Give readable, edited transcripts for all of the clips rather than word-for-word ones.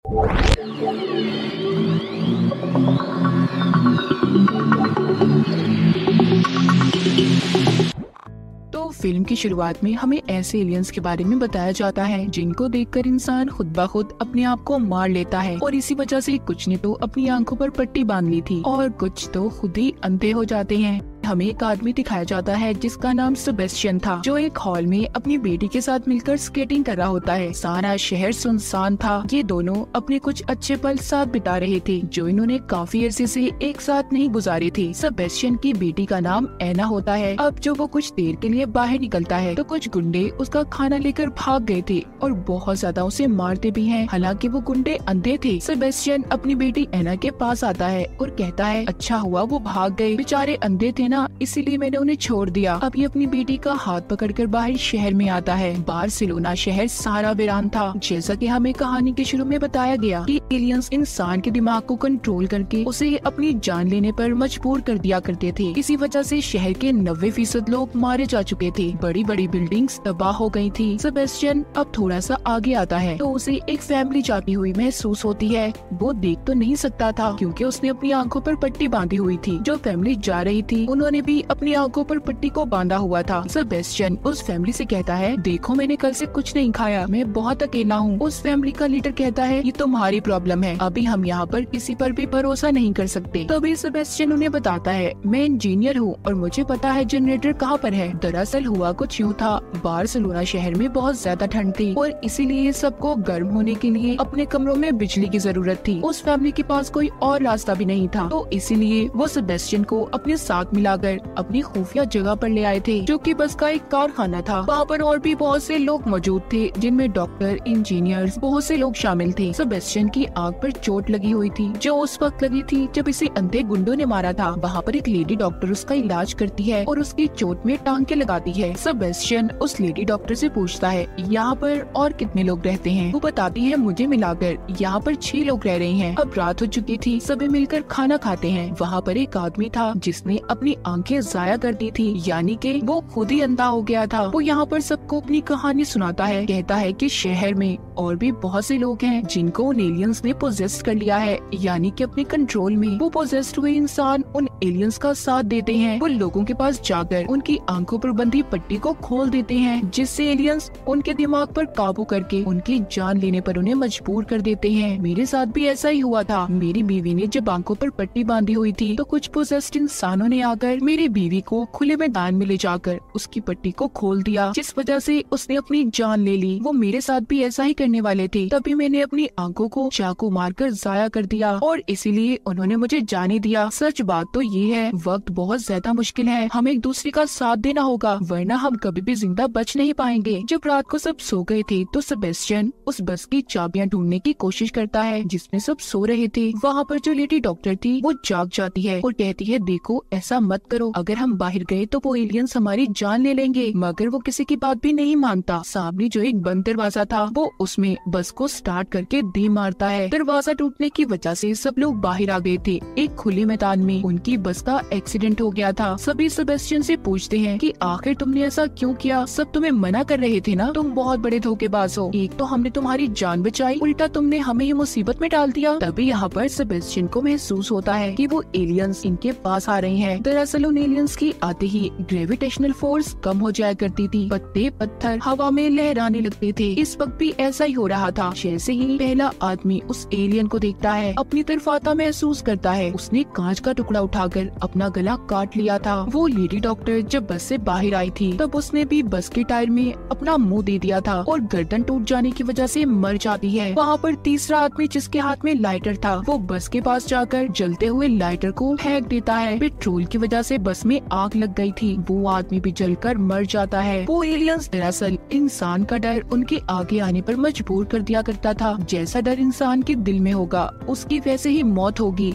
तो फिल्म की शुरुआत में हमें ऐसे एलियंस के बारे में बताया जाता है जिनको देखकर इंसान खुद ब खुद अपने आप को मार लेता है, और इसी वजह से कुछ ने तो अपनी आंखों पर पट्टी बांध ली थी और कुछ तो खुद ही अंधे हो जाते हैं। हमें एक आदमी दिखाया जाता है जिसका नाम सेबेस्टियन था, जो एक हॉल में अपनी बेटी के साथ मिलकर स्केटिंग कर रहा होता है। सारा शहर सुनसान था। ये दोनों अपने कुछ अच्छे पल साथ बिता रहे थे जो इन्होंने काफी अरसे से एक साथ नहीं गुजारे थे। सेबेस्टियन की बेटी का नाम एना होता है। अब जो वो कुछ देर के लिए बाहर निकलता है तो कुछ गुंडे उसका खाना लेकर भाग गए थे और बहुत ज्यादा उसे मारते भी हैं। हालांकि वो गुंडे अंधे थे। सेबेस्टियन अपनी बेटी एना के पास आता है और कहता है अच्छा हुआ वो भाग गए, बेचारे अंधे थे ना, इसीलिए मैंने उन्हें छोड़ दिया। अब ये अपनी बेटी का हाथ पकड़कर बाहर शहर में आता है। बार्सिलोना शहर सारा वीरान था। जैसा कि हमें कहानी के शुरू में बताया गया कि एलियंस इंसान के दिमाग को कंट्रोल करके उसे अपनी जान लेने पर मजबूर कर दिया करते थे। इसी वजह से शहर के 90% लोग मारे जा चुके थे। बड़ी बड़ी बिल्डिंग्स तबाह हो गई थी। सेबेस्टियन अब थोड़ा सा आगे आता है तो उसे एक फैमिली जाती हुई महसूस होती है। वो देख तो नहीं सकता था क्योंकि उसने अपनी आंखों पर पट्टी बांधी हुई थी। जो फैमिली जा रही थी उन्होंने भी अपनी आंखों पर पट्टी को बांधा हुआ था। सेबेस्टियन उस फैमिली से कहता है देखो मैंने कल से कुछ नहीं खाया, मैं बहुत अकेला हूँ। उस फैमिली का लीडर कहता है ये तुम्हारी प्रॉब्लम है, अभी हम यहाँ पर किसी पर भी भरोसा नहीं कर सकते। तभी सेबेस्टियन उन्हें बताता है मैं इंजीनियर हूँ और मुझे पता है जनरेटर कहाँ पर है। दरअसल हुआ कुछ यूँ था, बार्सिलोना शहर में बहुत ज्यादा ठंड थी और इसीलिए सबको गर्म होने के लिए अपने कमरों में बिजली की जरूरत थी। उस फैमिली के पास कोई और रास्ता भी नहीं था, तो इसीलिए वो सेबेस्टियन को अपने साथ मिलाकर अपनी खुफिया जगह पर ले आए थे जो कि बस का एक कारखाना था। वहाँ पर और भी बहुत से लोग मौजूद थे जिनमें डॉक्टर, इंजीनियर्स, बहुत से लोग शामिल थे। सेबेस्टियन की आंख पर चोट लगी हुई थी जो उस वक्त लगी थी जब इसे अंधे गुंडों ने मारा था। वहाँ पर एक लेडी डॉक्टर उसका इलाज करती है और उसकी चोट में टांके लगाती है। सेबेस्टियन उस लेडी डॉक्टर से पूछता है यहाँ पर और कितने लोग रहते हैं। वो बताती है मुझे मिलाकर यहाँ पर 6 लोग रह रहे हैं। अब रात हो चुकी थी, सभी मिलकर खाना खाते हैं। वहाँ पर एक आदमी था जिसने अपनी आंखें जाया कर दी थी, यानी कि वो खुद ही अंधा हो गया था। वो यहाँ पर सबको अपनी कहानी सुनाता है। कहता है कि शहर में और भी बहुत से लोग हैं जिनको उन एलियंस ने पोजेस्ट कर लिया है, यानी कि अपने कंट्रोल में। वो पोजेस्ट हुए इंसान उन एलियंस का साथ देते हैं। वो लोगों के पास जाकर उनकी आंखों पर बंधी पट्टी को खोल देते हैं, जिससे एलियंस उनके दिमाग पर काबू करके उनकी जान लेने पर उन्हें मजबूर कर देते हैं। मेरे साथ भी ऐसा ही हुआ था। मेरी बीवी ने जब आंखों पर पट्टी बांधी हुई थी तो कुछ पोजेस्ट इंसानों ने आकर मेरी बीवी को खुले मैदान में ले जाकर उसकी पट्टी को खोल दिया, जिस वजह से उसने अपनी जान ले ली। वो मेरे साथ भी ऐसा ही करने वाले थे, तभी मैंने अपनी आंखों को चाकू मारकर जाया कर दिया और इसीलिए उन्होंने मुझे जाने दिया। सच बात तो ये है, वक्त बहुत ज्यादा मुश्किल है, हमें एक दूसरे का साथ देना होगा वरना हम कभी भी जिंदा बच नहीं पाएंगे। जब रात को सब सो गए थे तो सेबेस्टियन उस बस की चाबियां ढूंढने की कोशिश करता है जिसमें सब सो रहे थे। वहाँ पर जो लेडी डॉक्टर थी वो जाग जाती है और कहती है देखो ऐसा मत करो, अगर हम बाहर गए तो वो एलियंस हमारी जान ले लेंगे। मगर वो किसी की बात भी नहीं मानता। सामने जो एक बंद दरवाजा था वो उसमें बस को स्टार्ट करके दे मारता है। दरवाजा टूटने की वजह से सब लोग बाहर आ गए थे। एक खुले मैदान में उनकी बस का एक्सीडेंट हो गया था। सभी सेबेस्टियन से पूछते हैं कि आखिर तुमने ऐसा क्यों किया, सब तुम्हें मना कर रहे थे ना, तुम बहुत बड़े धोखेबाज हो। एक तो हमने तुम्हारी जान बचाई, उल्टा तुमने हमें ही मुसीबत में डाल दिया। तभी यहाँ पर सेबेस्टियन को महसूस होता है कि वो एलियंस इनके पास आ रहे हैं। दरअसल उन एलियंस की आते ही ग्रेविटेशनल फोर्स कम हो जाया करती थी, पत्ते पत्थर हवा में लहराने लगते थे। इस वक्त भी ऐसा ही हो रहा था। जैसे ही पहला आदमी उस एलियन को देखता है, अपनी तरफ आता महसूस करता है, उसने कांच का टुकड़ा उठाकर अपना गला काट लिया था। वो लेडी डॉक्टर जब बस से बाहर आई थी तब उसने भी बस के टायर में अपना मुंह दे दिया था और गर्दन टूट जाने की वजह से मर जाती है। वहाँ पर तीसरा आदमी जिसके हाथ में लाइटर था वो बस के पास जाकर जलते हुए लाइटर को फेंक देता है। पेट्रोल की वजह से बस में आग लग गई थी, वो आदमी भी जलकर मर जाता है। वो एलियंस दरअसल इंसान का डर उनके आगे आने पर मजबूर कर दिया करता था। जैसा डर इंसान के दिल में होगा उसकी वैसे ही मौत होगी।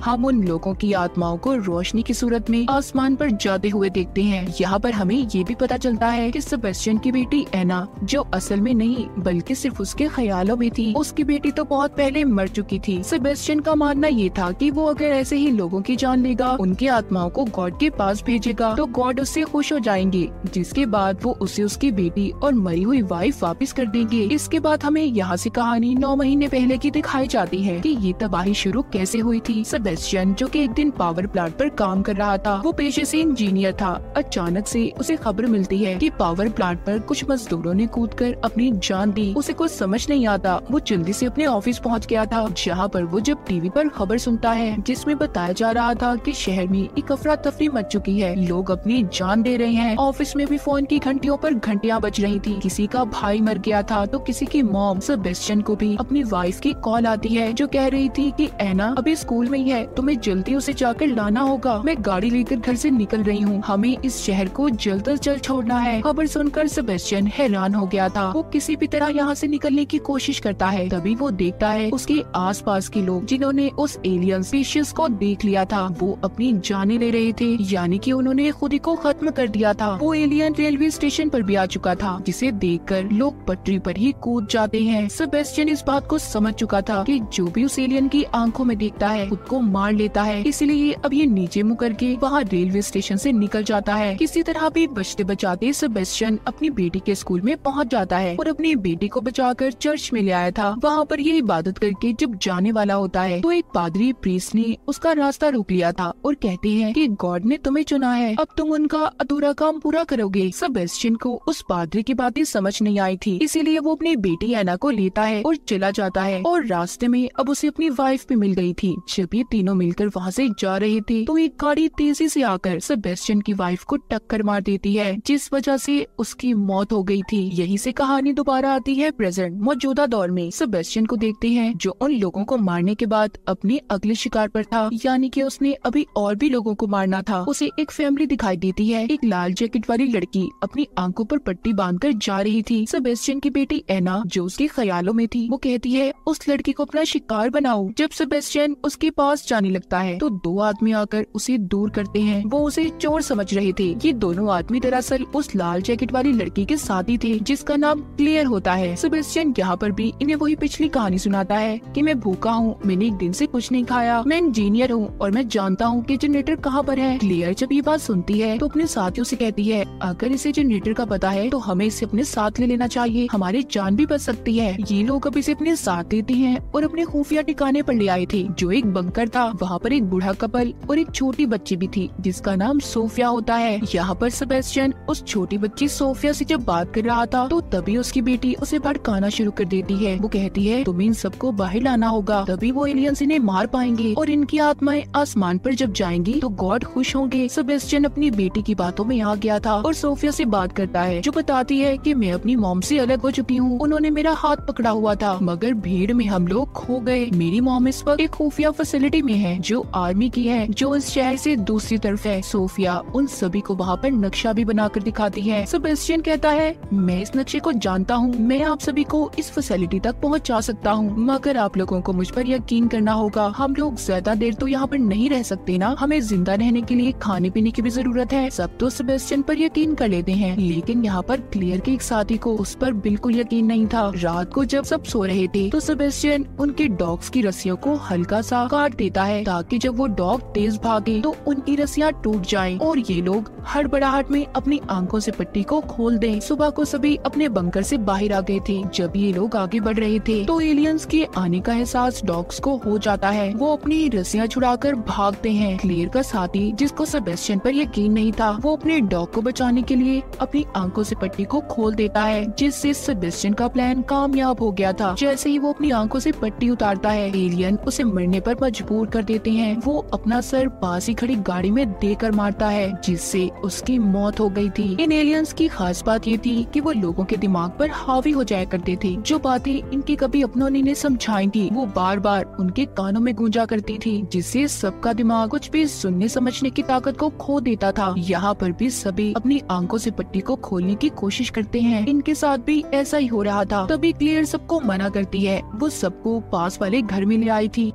हम उन लोगों की आत्माओं को रोशनी की सूरत में आसमान पर जाते हुए देखते हैं। यहाँ पर हमें ये भी पता चलता है कि सेबेस्टियन की बेटी एना, जो असल में नहीं बल्कि सिर्फ उसके ख्यालों में थी, उसकी बेटी तो बहुत पहले मर चुकी थी। सेबेस्टियन का मानना ये था कि वो अगर ऐसे ही लोगों की जान लेगा, उनकी आत्माओं को गॉड के पास भेजेगा, तो गॉड उससे खुश हो जाएंगे, जिसके बाद वो उसे उसकी बेटी और मरी हुई वाइफ वापस कर देंगे। इसके बाद हमें यहाँ से कहानी 9 महीने पहले की दिखाई जाती है कि ये तबाही शुरू कैसे हुई थी। सेबेस्टियन, जो कि एक दिन पावर प्लांट पर काम कर रहा था, वो पेशे से इंजीनियर था। अचानक से उसे खबर मिलती है कि पावर प्लांट पर कुछ मजदूरों ने कूदकर अपनी जान दी। उसे कुछ समझ नहीं आता। वो जल्दी से अपने ऑफिस पहुंच गया था, जहां पर वो जब टीवी पर खबर सुनता है जिसमें बताया जा रहा था कि शहर में एक अफरा तफरी मच चुकी है, लोग अपनी जान दे रहे हैं। ऑफिस में भी फोन की घंटियों पर घंटियां बज रही थी। किसी का भाई मर गया था तो किसी की मॉम। सेबेस्टियन को भी अपनी वाइफ की कॉल आती है, जो कह रही थी कि एना अभी स्कूल में ही है, तुम्हें जल्दी उसे जाकर लाना होगा। मैं गाड़ी लेकर घर से निकल रही हूँ, हमें इस शहर को जल्द से जल्द छोड़ना है। खबर सुनकर सेबेस्टियन हैरान हो गया था। वो किसी भी तरह यहाँ से निकलने की कोशिश करता है। तभी वो देखता है उसके आसपास के लोग, जिन्होंने उस एलियन स्पीशीज को देख लिया था, वो अपनी जानें ले रहे थे, यानी कि उन्होंने खुद ही को खत्म कर दिया था। वो एलियन रेलवे स्टेशन पर भी आ चुका था, जिसे देखकर लोग पटरी पर ही कूद जाते हैं। सेबेस्टियन इस बात को समझ चुका था कि जो भी उस एलियन की आंखों में देखता है खुद को मार लेता है, इसलिए अब ये नीचे मुँह करके वहाँ रेलवे स्टेशन से निकल जाता है। किसी तरह भी बचते बचाते सेबेस्टियन अपनी बेटी के स्कूल में पहुँच जाता है और अपनी बेटी को बचाकर चर्च में ले आया था। वहाँ पर ये इबादत करके जब जाने वाला होता है तो एक पादरी प्रीस्ट ने उसका रास्ता रोक लिया था और कहते हैं कि गॉड ने तुम्हें चुना है, अब तुम उनका अधूरा काम पूरा करोगे। सेबेस्टियन को उस पादरी की बातें समझ नहीं आई थी, इसीलिए वो अपनी बेटी एना को लेता है और चला जाता है। और रास्ते में अब उसे अपनी वाइफ भी मिल गई थी। जब ये तीनों मिलकर वहाँ से जा रहे थे तो एक गाड़ी तेजी से आकर सेबेस्टियन की वाइफ को टक्कर मार देती है, जिस वजह से उसकी मौत हो गई थी। यहीं से कहानी दोबारा आती है प्रेजेंट मौजूदा दौर में। सेबेस्टियन को देखते हैं जो उन लोगों को मारने के बाद अपने अगले शिकार पर था, यानी कि उसने अभी और भी लोगों को मारना था। उसे एक फैमिली दिखाई देती है। एक लाल जैकेट वाली लड़की अपनी आंखों पर पट्टी बांधकर जा रही थी। सेबेस्टियन की बेटी एना, जो उसके ख्यालों में थी, वो कहती है उस लड़की को अपना शिकार बनाओ। जब सेबेस्टियन उसके पास जाने लगता है तो 2 आदमी आकर उसे दूर करते हैं। वो उसे चोर समझ रहे थे। ये दोनों आदमी दरअसल उस लाल जैकेट वाली लड़की के साथी थे, जिसका नाम क्लियर होता है। सेबेस्टियन यहाँ पर भी इन्हें वही पिछली कहानी सुनाता है कि मैं भूखा हूँ, मैंने एक दिन से कुछ नहीं खाया, मैं इंजीनियर हूँ और मैं जानता हूँ कि जनरेटर कहाँ पर है। क्लियर जब ये बात सुनती है तो अपने साथियों से कहती है अगर इसे जनरेटर का पता है तो हमें इसे अपने साथ ले लेना चाहिए, हमारी जान भी बच सकती है। ये लोग अब इसे अपने साथ लेते हैं और अपने खुफिया ठिकाने पर ले आए थे, जो एक बंकर था। वहाँ पर एक बूढ़ा कपल और एक छोटी बच्ची भी थी, जिसका नाम सोफिया होता है। यहाँ पर सेबेस्टियन उस छोटी बच्ची सोफिया से जब बात कर रहा था तो तभी उसकी बेटी उसे भड़काना शुरू कर देती है। वो कहती है तुम्हें इन सबको बाहर लाना होगा, तभी वो एलियंस इन्हें मार पाएंगे और इनकी आत्माएं आसमान पर जब जाएंगी तो गॉड खुश होंगे। सेबेस्टियन अपनी बेटी की बातों में आ गया था और सोफिया से बात करता है, जो बताती है कि मैं अपनी मॉम से अलग हो चुकी हूँ, उन्होंने मेरा हाथ पकड़ा हुआ था मगर भीड़ में हम लोग खो गए। मेरी मॉम इस वक्त एक खुफिया फैसिलिटी में है जो आर्मी की है, जो इस शहर से दूसरी तरफ है। सोफिया उन सभी को वहाँ पर नक्शा भी बनाकर दिखाती है। सेबेस्टियन कहता है मैं इस नक्शे को जानता हूँ, मैं आप सभी को इस फैसिलिटी तक पहुँचा सकता हूँ, मगर आप लोगों को मुझ पर यकीन करना होगा। हम लोग ज्यादा देर तो यहाँ पर नहीं रह सकते ना, हमें जिंदा रहने के लिए खाने पीने की भी जरूरत है। सब तो सेबेस्टियन पर यकीन कर लेते हैं, लेकिन यहाँ पर क्लियर के एक साथी को उस पर बिल्कुल यकीन नहीं था। रात को जब सब सो रहे थे तो सेबेस्टियन उनके डॉग्स की रस्सियों को हल्का सा काट देता है, ताकि जब वो डॉग तेज भागे तो उनकी रस्सियाँ टूट जाएं और ये लोग हड़बड़ाहट में अपनी आंखों से पट्टी को खोल दें। सुबह को सभी अपने बंकर से बाहर आ गए थे। जब ये लोग आगे बढ़ रहे थे तो एलियंस के आने का एहसास डॉग्स को हो जाता है। वो अपनी रस्सियाँ छुड़ाकर भागते हैं। क्लियर का साथी, जिसको सेबेस्टियन पर यकीन नहीं था, वो अपने डॉग को बचाने के लिए अपनी आंखों से पट्टी को खोल देता है, जिससे सेबेस्टियन का प्लान कामयाब हो गया था। जैसे ही वो अपनी आंखों से पट्टी उतारता है, एलियन उसे मरने पर मजबूर कर देते हैं। वो अपना सर पास ही खड़ी गाड़ी में देकर मारता है, जिससे उसकी मौत हो गई थी। इन एलियंस की खास बात ये थी कि वो लोगों के दिमाग पर हावी हो जाया करते थे। जो बातें इनके कभी अपनों ने इन्हें समझाई थी वो बार बार उनके कानों में गूंजा करती थी, जिससे सबका दिमाग कुछ भी सुनने समझने की ताकत को खो देता था। यहाँ पर भी सभी अपनी आंखों से पट्टी को खोलने की कोशिश करते हैं। इनके साथ भी ऐसा ही हो रहा था। तभी क्लियर सबको मना करती है। वो सबको पास वाले घर में ले आई थी।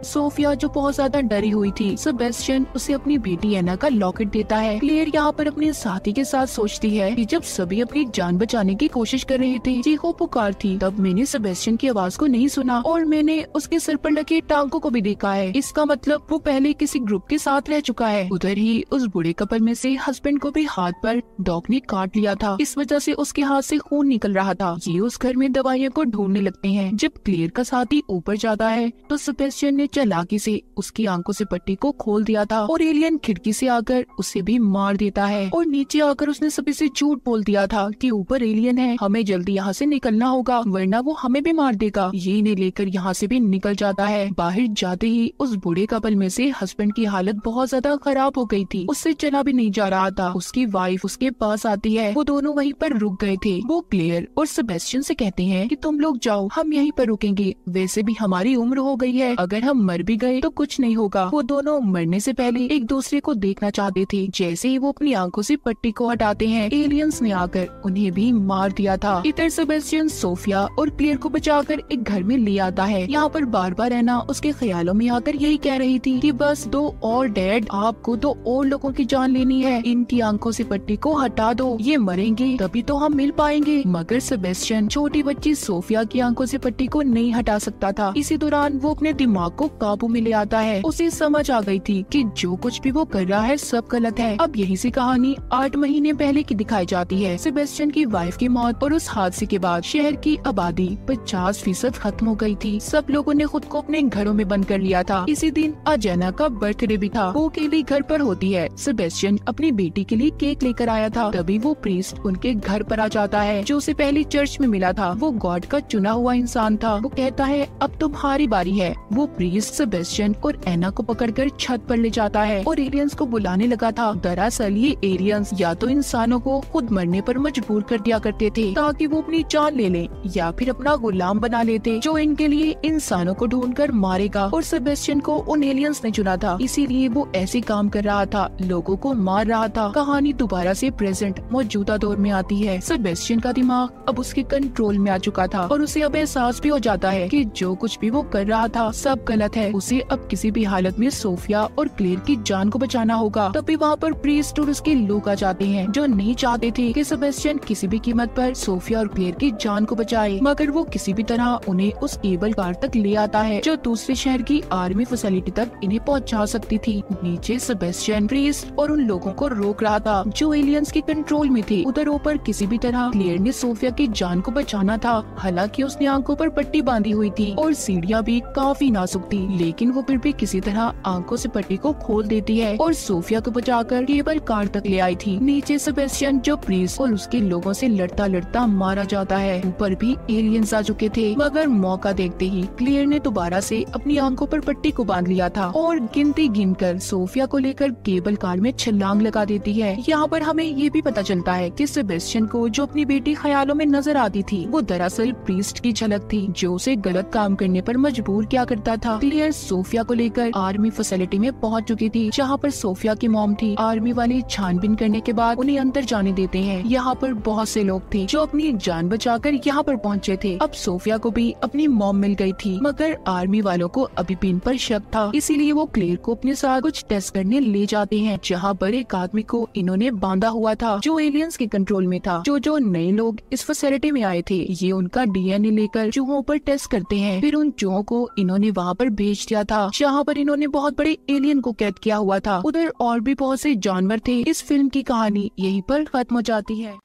सोफिया जो बहुत ज्यादा डरी हुई थी, सेबेस्टियन उसे अपनी बेटी एना का लॉकेट देता है। क्लेयर यहाँ पर अपने साथी के साथ सोचती है कि जब सभी अपनी जान बचाने की कोशिश कर रहे थे, चीखो पुकार थी, तब मैंने सेबेस्टियन की आवाज को नहीं सुना और मैंने उसके सर पर लगे टांकों को भी देखा है। इसका मतलब वो पहले किसी ग्रुप के साथ रह चुका है। उधर ही उस बूढ़े कपल में से हस्बैंड को भी हाथ पर डॉग ने काट लिया था, इस वजह से उसके हाथ से खून निकल रहा था। ये उस घर में दवाइयों को ढूंढने लगते हैं। जब क्लेयर का साथी ऊपर जाता है तो सेबेस्टियन ने चालाकी से उसकी आंखों से पट्टी को खोल दिया था और एलियन खिड़की से आकर उसे भी मार देता है और नीचे आकर उसने सभी से झूठ बोल दिया था कि ऊपर एलियन है, हमें जल्दी यहाँ से निकलना होगा वरना वो हमें भी मार देगा। ये इन्हें लेकर यहाँ से भी निकल जाता है। बाहर जाते ही उस बूढ़े कपल में से हस्बैंड की हालत बहुत ज्यादा खराब हो गई थी, उससे चला भी नहीं जा रहा था। उसकी वाइफ उसके पास आती है, वो दोनों वहीं पर रुक गए थे। वो क्लेयर और सेबेस्टियन से कहते हैं कि तुम लोग जाओ, हम यहीं पर रुकेंगे, वैसे भी हमारी उम्र हो गई है, अगर हम मर भी गए तो कुछ नहीं होगा। वो दोनों मरने से पहले एक दूसरे को देखना चाहते थे। जैसे ही वो अपनी आंखों से पट्टी को हटाते हैं, एलियंस ने आकर उन्हें भी मार दिया था। इधर सेबेस्टियन सोफिया और क्लेयर को बचाकर एक घर में ले आता है। यहाँ पर बार बार एना उसके ख्यालों में आकर यही कह रही थी कि बस दो और डैड, आपको तो और लोगों की जान लेनी है, इनकी आंखों से पट्टी को हटा दो, ये मरेंगे तभी तो हम मिल पाएंगे। मगर सेबेस्टियन छोटी बच्ची सोफिया की आंखों से पट्टी को नहीं हटा सकता था। इसी दौरान वो अपने दिमाग को काबू में ले आता है। उसे समझ आ गई थी कि जो कुछ भी वो कर रहा है सब गलत है। अब यहीं से कहानी 8 महीने पहले की दिखाई जाती है। सेबेस्टियन की वाइफ की मौत और उस हादसे के बाद शहर की आबादी 50% खत्म हो गई थी। सब लोगों ने खुद को अपने घरों में बंद कर लिया था। इसी दिन अजेना का बर्थडे भी था। वो अकेली घर पर होती है। सेबेस्टियन अपनी बेटी के लिए केक लेकर आया था, तभी वो प्रीस्ट उनके घर पर आ जाता है जो उसे पहले चर्च में मिला था। वो गॉड का चुना हुआ इंसान था। वो कहता है अब तुम्हारी बारी है। वो प्रीस्ट सेबेस्टियन और एना को पकड़कर छत पर ले जाता है और एलियंस को बुलाने लगा था। दरअसल ये एलियंस या तो इंसानों को खुद मरने पर मजबूर कर दिया करते थे ताकि वो अपनी जान ले लें, या फिर अपना गुलाम बना लेते जो इनके लिए इंसानों को ढूंढकर मारेगा। और सेबेस्टियन को उन एलियंस ने चुना था, इसीलिए वो ऐसे काम कर रहा था, लोगों को मार रहा था। कहानी दोबारा से प्रेजेंट मौजूदा दौर में आती है। सेबेस्टियन का दिमाग अब उसके कंट्रोल में आ चुका था और उसे अब एहसास भी हो जाता है कि जो कुछ भी वो कर रहा था सब गलत है। उसे अब किसी भी हालत में सोफिया और क्लेयर की जान को बचाना होगा। तभी वहाँ पर प्रीस्ट और उसके लोग आ जाते हैं जो नहीं चाहते थे कि सेबेस्टियन किसी भी कीमत पर सोफिया और क्लेयर की जान को बचाए, मगर वो किसी भी तरह उन्हें उस केबल कार तक ले आता है जो दूसरे शहर की आर्मी फैसिलिटी तक इन्हें पहुंचा सकती थी। नीचे सेबेस्टियन प्रीस्ट और उन लोगों को रोक रहा था जो एलियंस के कंट्रोल में थे। उधर ऊपर किसी भी तरह क्लेयर ने सोफिया की जान को बचाना था। हालांकि उसने आंखों पर पट्टी बांधी हुई थी और सीढ़ियाँ भी काफी नाजुक थी, लेकिन वो फिर भी किसी तरह आंखों से पट्टी को खोल देती है और सोफिया को बचाकर केबल कार तक ले आई थी। नीचे सेबेस्टियन जो प्रीस्ट और उसके लोगों से लड़ता लड़ता मारा जाता है। ऊपर भी एलियंस आ चुके थे, मगर मौका देखते ही क्लेयर ने दोबारा से अपनी आंखों पर पट्टी को बांध लिया था और गिनती गिनकर सोफिया को लेकर केबल कार में छलांग लगा देती है। यहाँ पर हमें ये भी पता चलता है कि सेबेस्टियन को जो अपनी बेटी ख्यालों में नजर आती थी वो दरअसल प्रीस्ट की झलक थी जो उसे गलत काम करने पर मजबूर किया करता था। क्लेयर सोफिया को लेकर आर्मी फैसिलिटी में पहुँच चुकी थी जहाँ पर सोफिया की मॉम थी। आर्मी वाले छानबीन करने के बाद उन्हें अंदर जाने देते हैं। यहाँ पर बहुत से लोग थे जो अपनी जान बचाकर यहाँ पर पहुँचे थे। अब सोफिया को भी अपनी मॉम मिल गई थी, मगर आर्मी वालों को अभी भी इन पर शक था, इसीलिए वो क्लेयर को अपने साथ कुछ टेस्ट करने ले जाते हैं जहाँ पर एक आदमी को इन्होंने बांधा हुआ था जो एलियंस के कंट्रोल में था। जो नए लोग इस फैसिलिटी में आए थे ये उनका डीएनए लेकर चूहों पर टेस्ट करते हैं। फिर उन चूहों को इन्होंने वहाँ पर भेज दिया था जहाँ पर इन्होंने बहुत बड़े एलियन को कैद किया हुआ था। उधर और भी बहुत से जानवर थे। इस फिल्म की कहानी यहीं पर खत्म हो जाती है।